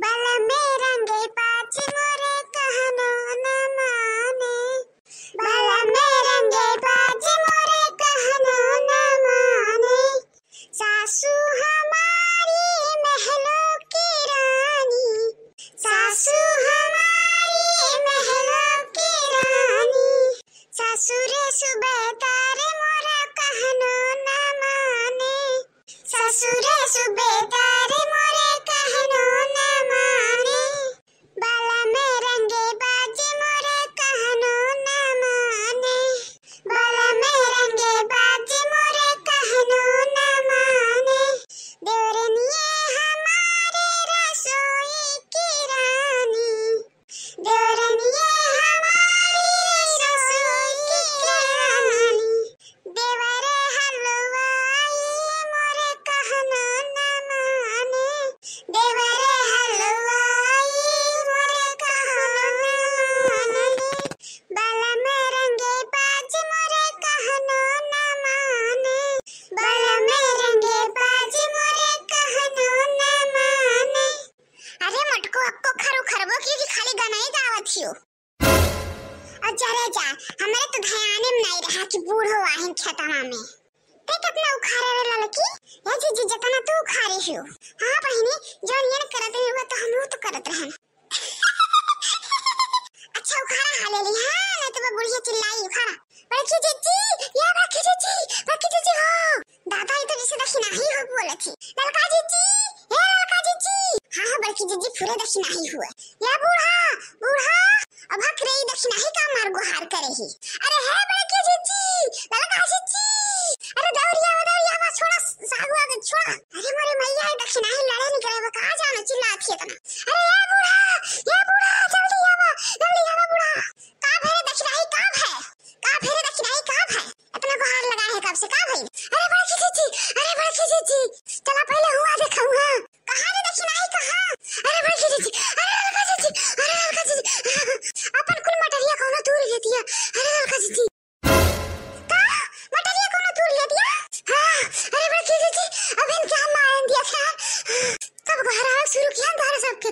बल में रंगे पाँच मोरे कहनो न माने, बल में रंगे पाँच मोरे कहनो न माने। सासू हमारी महलों की रानी, सासू हमारी महलों की रानी। ससुर सुबेदार मोरा कहनो न माने, ससुर सुबेदार मोरे कहनो न माने। बाल में रंगे बाज मोरे कहनो न माने, बाल में रंगे बाज मोरे कहनो न माने। देवरनिये हमारे रसोई की रानी, देवरनिये हमारी रसोई की रानी। देवर हलवाई मोरे कहनो न माने, देवर हलवाई मोरे कहनो न माने। बाल में रंगे बाज मोरे कहनो न माने, बाल में रंगे बाज मोरे कहनो न माने। अरे मटको अक्को खरो खरबो की खाली गाना ही गावत हियो। अरे जा हमारे तो ध्यान में नहीं रहा कि बूढ़ो आहें खेतवा में। ते कितना उखारे रे लड़की, ये जी जतना तू उखारे हियो। हां बहिनी जोन ये करत हुआ तो हम तो करत रहन। अच्छा उखारा हाले ली हां नहीं तो मैं बुढ़िया चिल्लाई उखारा। बड़की जीजी या बड़की जीजी हो। दादा ये तो जिसे दक्षिणा ही हो बोले थी। लड़का जीजी ए लड़का जीजी। हां बड़की जीजी पूरे दक्षिणा ही हुआ। या बूढ़ा अब हक रही दक्षिणा ही का मार गुहार करे ही। अरे है बड़की जीजी लड़का जीजी। अरे दौड़िया बस छोड़ा सागुआ के छोड़ा। अरे मोरे मैया दक्षिणा ही लड़े नहीं करे कहां जानो चिल्लाती है तना। अरे या बूढ़ा जल्दी आवा बूढ़ा। का भेरे दक्षिणा ही का है इतना गुहार लगा है कब से का भाई। अरे बड़की जीजी चला पहले हुआ देखा हुआ कहां रे दक्षिणा ही कहां। अरे बड़की जीजी अरे लड़का जीजी अपन कुल मटरिया कोनो दूर लेती है। अरे लड़का जीजी का मटरिया कोनो दूर लेती है। हां अरे बड़की जीजी अब इन क्या मान दिया था कब घराव शुरू किया घर सबके। आ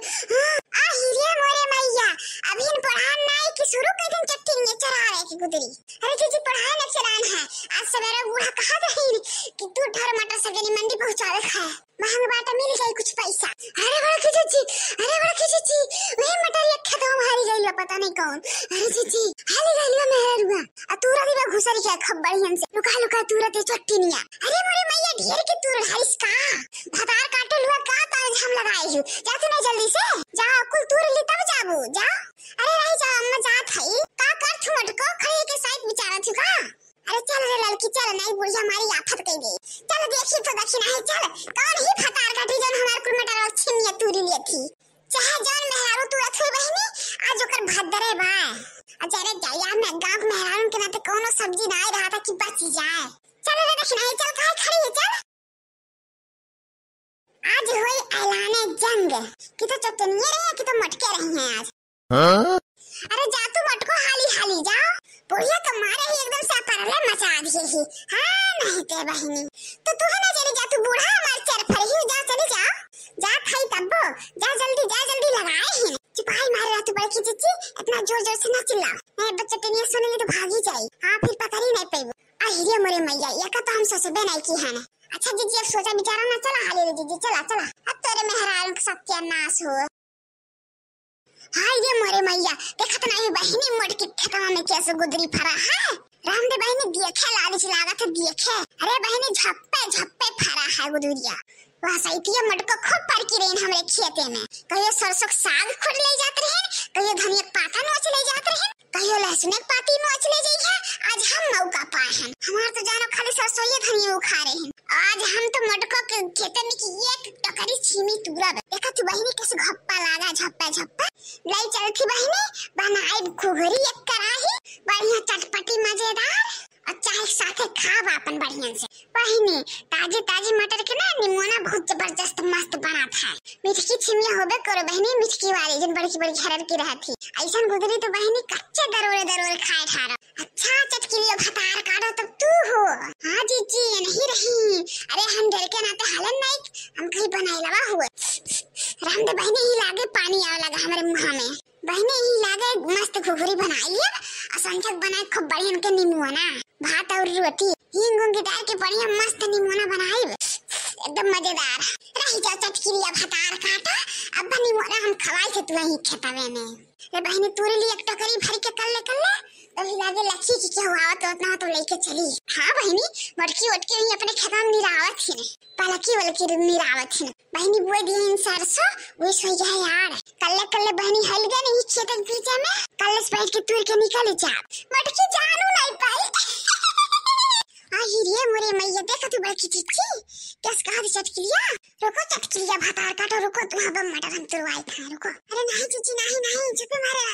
हीरे मोरे मैया अब इन पढ़ान नहीं कि शुरू कर दिन चट्टी में चढ़ा रहे की गुदरी। अरे जीजी पढ़ाए न चलान है आज सवेरे बूढ़ा कहा रही कि तू ढर मटर सब्जी मंडी पहुंचावे खाए महंग बाटा मिल गई कुछ पैसा। अरे बड़की जीजी वही मटर एक खेत में हारी गई पता नहीं कौन। अरे जीजी हाली गई मेहरुआ आ तूरा दिवा घुसरी के खबर हन से लुका तूरा ते चट्टी निया। अरे मोरे मैया ढेर के तूर हाइस का भतार काटल हुआ का ताज हम लगाए हूं। जा तू नहीं जल्दी से जा कुल तूर ली तब जाबू जा। अरे रही जा अम्मा जात हई का कर थू मटको खई के साइड बिचारा थू का। अरे चल रे लड़की चल नहीं बुढ़िया हमारी आफत कई गई। चल देखी तो दक्षिणा है चल कौन ही फतार काटी जन हमार कुल मटर और छिमिया तूरी ली थी। चाहे जन मेहरारू तू अथई बहिनी आज ओकर भद्दरे बा। अजरे जाया मैं गांव मेहरारू के नाते कोनो सब्जी ना आई रहा था कि बच जाए। चल रे दक्षिणा है चल काहे खड़ी है चल। आज हुई ऐलाने जंग कि तो चटनिया रही है कि तो मटके रही हैं आज। अरे जा तू मटको हाली जाओ बुढ़िया तो मारे ही एकदम से परले मचा दिए ही। हां नहीं ते बहिनी तो तू है ना चली जा तू बूढ़ा मार चर फर ही जा चली जा खाई तब्बो जा जल्दी लगाए ही चिपाई मार रहा तू बड़की जीजी इतना जोर से ना चिल्ला नहीं बच्चे टेनिया सुनेंगे तो भागी जाए। हां फिर पता ही नहीं पेबो। आ हिरे मोरे मैया ये का तो हम ससबे नहीं की है ना। अच्छा जीजी अब सोचा बेचारा ना चला हाली जीजी चला अब तेरे मेहरारू का सत्यानाश हो। हां ये मोरे मैया देखत नहीं बहिनी मोट के खेतवा में कैसे गुदरी फरा है। रामदे बहिनी देखे लालच लागत देखे। अरे बहिनी झप्पे फरा है गुदरिया। वह सैतिया मटको खूब पर की रेन हमरे खेते में कहियो सरसों साग खुद ले जात रहे कहियो धनिया पाता नोच ले जात रहे कहियो लहसुन एक पाती नोच ले जाई है। आज हम मौका पाए हैं हमार तो जानो खाली सरसों ये धनिया उखा रहे हैं। आज हम तो मटको के खेते में की एक टकरी छीमी तूरा देखा तू बहिनी कैसे घप्पा लागा झप्पा लाई चलती बहिनी बनाई खुगरी एक कराही बढ़िया चटपटी मजेदार। और चाहे साथे खाब अपन बढ़िया से। बहिनी ताजे ताजे मटर के ना निमोना बहुत जबरदस्त मस्त बनत है। मिठकी छिमिया होबे करो बहिनी, मिठकी वाली जन बड़ी बड़ी हरर की रहती। ऐसा गुदरी तो बहिनी कच्चे दरोरे दरोरे खाए ठारो। अच्छा चटकिलिया भतार काटो तब तू हो। हाँ जीजी नहीं रही, अरे हम डर के नाते हलन नहीं, हम कहीं बनाए लवा हुए। रामदे बहिनी ही लागे पानी आवे लगा हमारे मुंह में। बहिनी ही लागे मस्त घुघरी बनाई लिया और संचक बनाए खूब बढ़िया के निमोना भात और रोटी हींग उंग डाल के बढ़िया मस्त निमोना बनाई एकदम मजेदार। रही जाओ चटकिलिया भतार काटा, अब निमोना हम खवाई थे तू ही खेतवे में। रे बहिनी तूरे लिए एक टोकरी भर के कर ले तभी लागे लक्ष्मी की क्या हुआ तो उतना तो लेके चली। हाँ बहिनी मटकी वटकी ही अपने खेत में निरावत थी, पलकी वलकी निरावत थी। बहिनी बोए दिए सरसों वो सोई जाए यार। कल्ले बहिनी हल गए नहीं खेत के पीछे में, कल्ले से बैठ के तूर के निकल जा मटकी जानू नहीं पाई। रे मोरे मैया देखा तू बड़की चिट्ठी कैसे कहा चटकिलिया। रुको चटकिलिया भतार काटो, रुको तुम अब मटर हम तुरवाई था रुको। अरे नहीं चीची नहीं चुपे मारेगा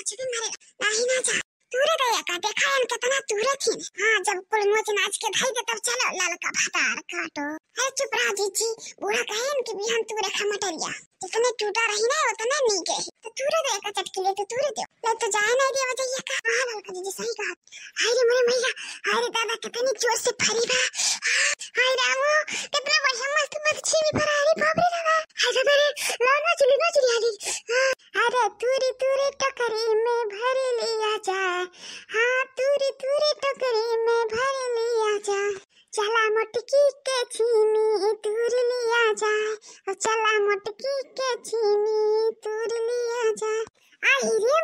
नहीं ना जा तूरे दया का देखा है कितना तूरे थी। हाँ जब कुल मोच नाच के धाई दे तब चलो ललका भतार काटो। अरे चुप रहा जीजी, बूढ़ा कहे इनके भी हम तूरे खा मटरिया जितने टूटा रही ना उतना नहीं गई तो तूरे दया का चटकिले तो तूरे दो ले तो जाए नहीं दिया वजह का। हाँ ललका जीजी सही कहा। हाय रे मोरे मैया, हाय रे दादा कितनी जोर से फरी बा। हाय रामू कितना बढ़िया मस्त मच्छी भी फरा रे बाप रे दादा। हाय दादा रे लाना चली हाली। अरे तूरी तूरी टोकरी में भर लिया जाए, हाँ तूरी तूरी टोकरी में भर लिया जाए। चला मोटकी के छीमी तूर लिया जाए, चला मोटकी के छीमी तूर लिया जाए। आई रे